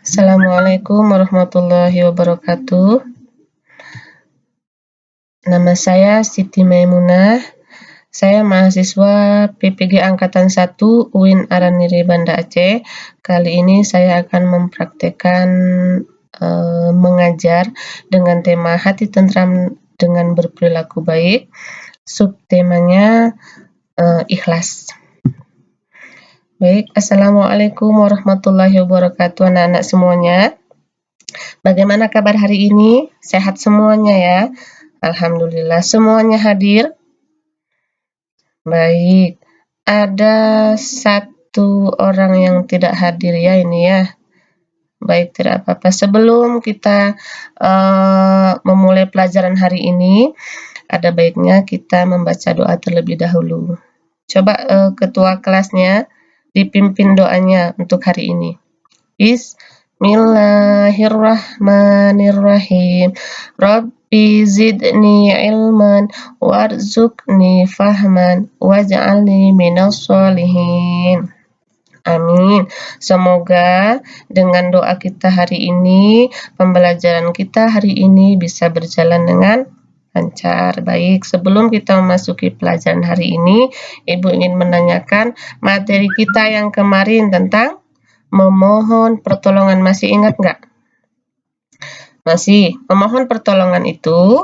Assalamualaikum warahmatullahi wabarakatuh. Nama saya Siti Maimunah. Saya mahasiswa PPG Angkatan 1 UIN Araniri Banda Aceh. Kali ini saya akan mempraktekkan mengajar dengan tema hati tentram dengan berperilaku baik. Subtemanya ikhlas. Baik, Assalamualaikum warahmatullahi wabarakatuh anak-anak semuanya. Bagaimana kabar hari ini? Sehat semuanya ya? Alhamdulillah, semuanya hadir? Baik, ada satu orang yang tidak hadir ya ini ya. Baik, tidak apa-apa. Sebelum kita memulai pelajaran hari ini, ada baiknya kita membaca doa terlebih dahulu. Coba ketua kelasnya dipimpin doanya untuk hari ini. Bismillahirrahmanirrahim. Rabbi zidni ilman warzuqni fahman waj'alni minas sholihin. Amin. Semoga dengan doa kita hari ini, pembelajaran kita hari ini bisa berjalan dengan lancar. Baik, sebelum kita memasuki pelajaran hari ini, Ibu ingin menanyakan materi kita yang kemarin tentang memohon pertolongan. Masih ingat nggak? Masih. Memohon pertolongan itu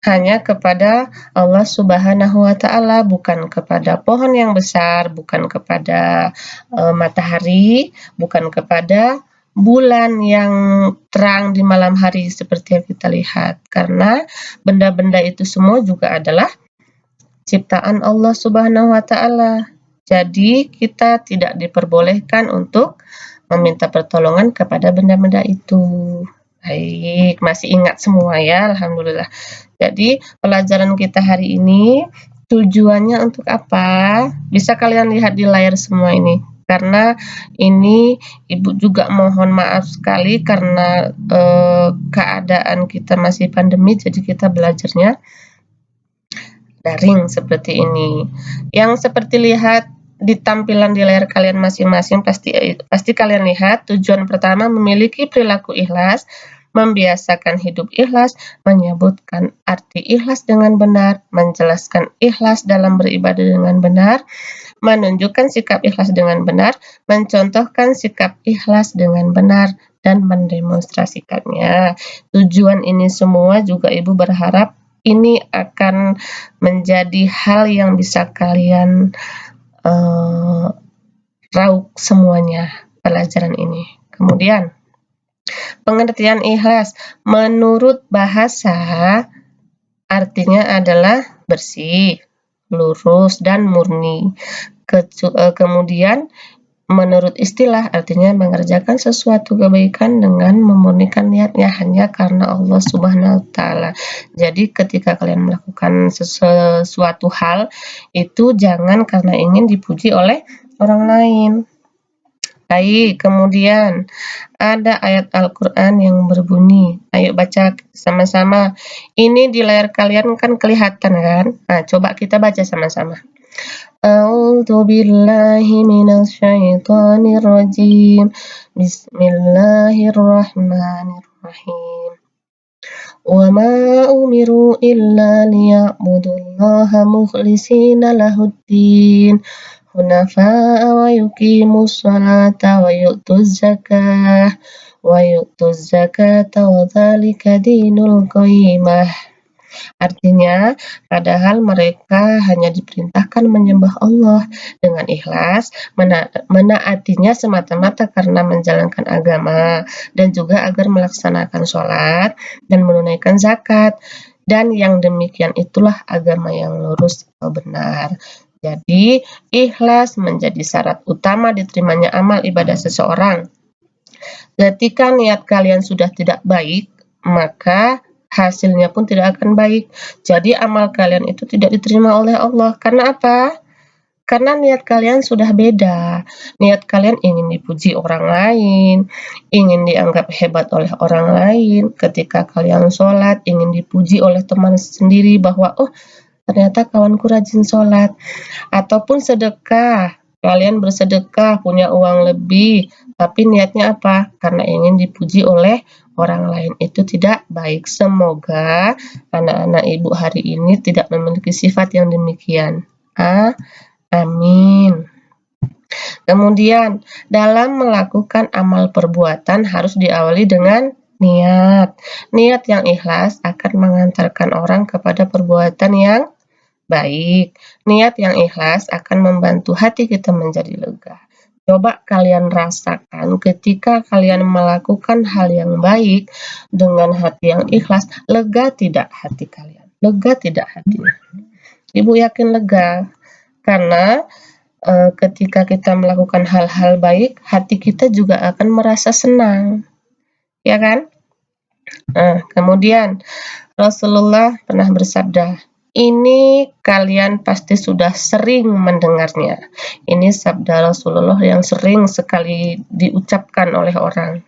hanya kepada Allah Subhanahu wa Ta'ala, bukan kepada pohon yang besar, bukan kepada matahari, bukan kepada bulan yang terang di malam hari seperti yang kita lihat. Karena benda-benda itu semua juga adalah ciptaan Allah Subhanahu wa Ta'ala. Jadi kita tidak diperbolehkan untuk meminta pertolongan kepada benda-benda itu. Baik, masih ingat semua ya, alhamdulillah. Jadi pelajaran kita hari ini tujuannya untuk apa? Bisa kalian lihat di layar semua ini. Karena ini Ibu juga mohon maaf sekali karena keadaan kita masih pandemi, jadi kita belajarnya daring seperti ini. Yang seperti lihat di tampilan di layar kalian masing-masing pasti kalian lihat tujuan pertama memiliki perilaku ikhlas, membiasakan hidup ikhlas, menyebutkan arti ikhlas dengan benar, menjelaskan ikhlas dalam beribadah dengan benar, menunjukkan sikap ikhlas dengan benar, mencontohkan sikap ikhlas dengan benar, dan mendemonstrasikannya. Tujuan ini semua juga Ibu berharap ini akan menjadi hal yang bisa kalian raup semuanya pelajaran ini. Kemudian pengertian ikhlas menurut bahasa artinya adalah bersih, lurus, dan murni. Kemudian menurut istilah artinya mengerjakan sesuatu kebaikan dengan memurnikan niatnya hanya karena Allah Subhanahu wa Ta'ala. Jadi ketika kalian melakukan sesuatu hal itu jangan karena ingin dipuji oleh orang lain. Baik, kemudian ada ayat Al-Quran yang berbunyi. Ayo baca sama-sama. Ini di layar kalian kan kelihatan kan? Nah, coba kita baca sama-sama. A'udzu billahi minasyaitonir rajim. Bismillahirrahmanirrahim. Wa ma umiru illa liya'budullaha mukhlishina lahuddin hunafa'a wa yuqimus sholata wa yu'tuz zakata wa dzalika dinul qayyimah. Artinya, padahal mereka hanya diperintahkan menyembah Allah dengan ikhlas, menaatinya semata-mata karena menjalankan agama, dan juga agar melaksanakan sholat dan menunaikan zakat. Dan yang demikian itulah agama yang lurus atau benar. Jadi, ikhlas menjadi syarat utama diterimanya amal ibadah seseorang. Ketika niat kalian sudah tidak baik, maka hasilnya pun tidak akan baik. Jadi amal kalian itu tidak diterima oleh Allah. Karena apa? Karena niat kalian sudah beda. Niat kalian ingin dipuji orang lain, ingin dianggap hebat oleh orang lain. Ketika kalian sholat, ingin dipuji oleh teman sendiri bahwa, oh ternyata kawanku rajin sholat. Ataupun sedekah, Kalian bersedekah, punya uang lebih, tapi niatnya apa? Karena ingin dipuji oleh orang lain. Itu tidak baik. Semoga anak-anak ibu hari ini tidak memiliki sifat yang demikian. Amin. Kemudian, dalam melakukan amal perbuatan harus diawali dengan niat. Niat yang ikhlas akan mengantarkan orang kepada perbuatan yang baik. Niat yang ikhlas akan membantu hati kita menjadi lega. Coba kalian rasakan ketika kalian melakukan hal yang baik dengan hati yang ikhlas, lega tidak hati kalian? Lega tidak hatinya? Ibu yakin lega, karena ketika kita melakukan hal-hal baik, hati kita juga akan merasa senang, ya kan? Kemudian Rasulullah pernah bersabda, ini kalian pasti sudah sering mendengarnya. Ini sabda Rasulullah yang sering sekali diucapkan oleh orang.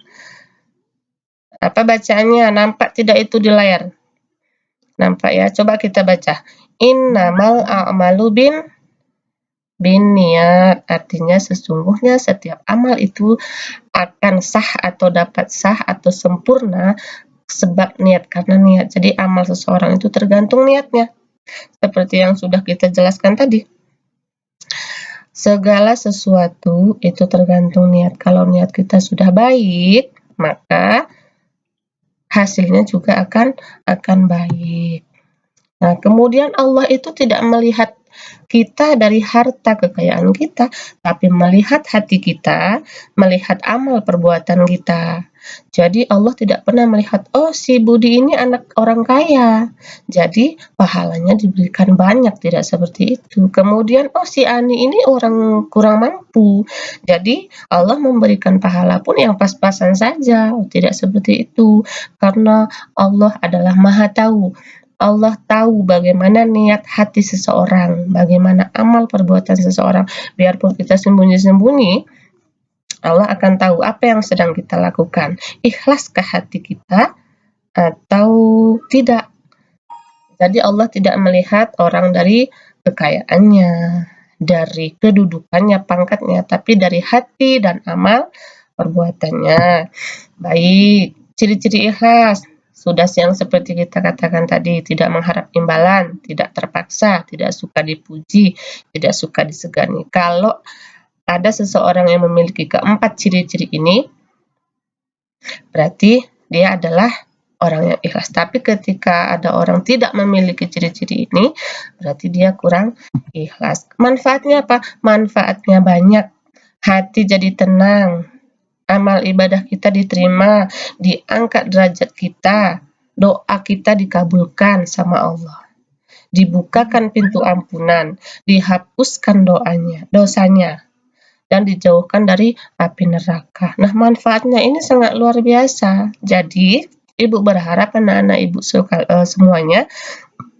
Apa bacaannya? Nampak tidak itu di layar? Nampak ya? Coba kita baca. Innamal a'malu niat. Artinya sesungguhnya setiap amal itu akan sah atau dapat sah atau sempurna sebab niat, karena niat. Jadi amal seseorang itu tergantung niatnya. Seperti yang sudah kita jelaskan tadi. Segala sesuatu itu tergantung niat. Kalau niat kita sudah baik, maka hasilnya juga akan baik. Nah, kemudian Allah itu tidak melihat kita dari harta kekayaan kita, tapi melihat hati kita, melihat amal perbuatan kita. Jadi Allah tidak pernah melihat, oh si Budi ini anak orang kaya, jadi pahalanya diberikan banyak, tidak seperti itu. Kemudian, oh si Ani ini orang kurang mampu, jadi Allah memberikan pahala pun yang pas-pasan saja, tidak seperti itu. Karena Allah adalah Maha Tahu. Allah tahu bagaimana niat hati seseorang, bagaimana amal perbuatan seseorang. Biarpun kita sembunyi-sembunyi, Allah akan tahu apa yang sedang kita lakukan. Ikhlaskah hati kita atau tidak? Jadi Allah tidak melihat orang dari kekayaannya, dari kedudukannya, pangkatnya, tapi dari hati dan amal perbuatannya. Baik, ciri-ciri ikhlas. Sudah yang seperti kita katakan tadi, tidak mengharap imbalan, tidak terpaksa, tidak suka dipuji, tidak suka disegani. Kalau ada seseorang yang memiliki keempat ciri-ciri ini, berarti dia adalah orang yang ikhlas. Tapi ketika ada orang tidak memiliki ciri-ciri ini, berarti dia kurang ikhlas. Manfaatnya apa? Manfaatnya banyak. Hati jadi tenang, amal ibadah kita diterima, diangkat derajat kita, doa kita dikabulkan sama Allah, dibukakan pintu ampunan, dihapuskan dosanya, dan dijauhkan dari api neraka. Nah, manfaatnya ini sangat luar biasa. Jadi, Ibu berharap anak-anak Ibu semuanya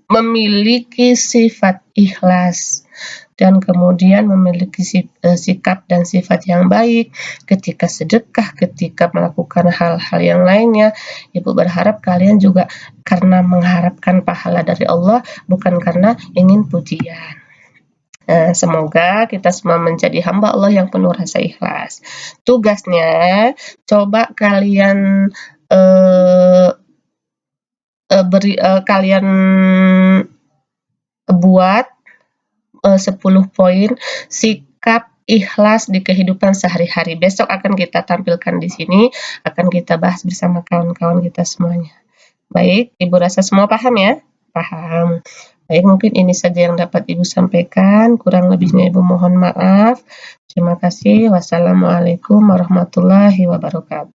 memiliki sifat ikhlas dan kemudian memiliki sikap dan sifat yang baik ketika sedekah, ketika melakukan hal-hal yang lainnya. Ibu berharap kalian juga karena mengharapkan pahala dari Allah, bukan karena ingin pujian. Semoga kita semua menjadi hamba Allah yang penuh rasa ikhlas. Tugasnya, coba kalian kalian buat 10 poin sikap ikhlas di kehidupan sehari-hari. Besok akan kita tampilkan di sini, akan kita bahas bersama kawan-kawan kita semuanya. Baik, Ibu rasa semua paham ya? Paham. Baik, mungkin ini saja yang dapat Ibu sampaikan. Kurang lebihnya Ibu mohon maaf. Terima kasih. Wassalamualaikum warahmatullahi wabarakatuh.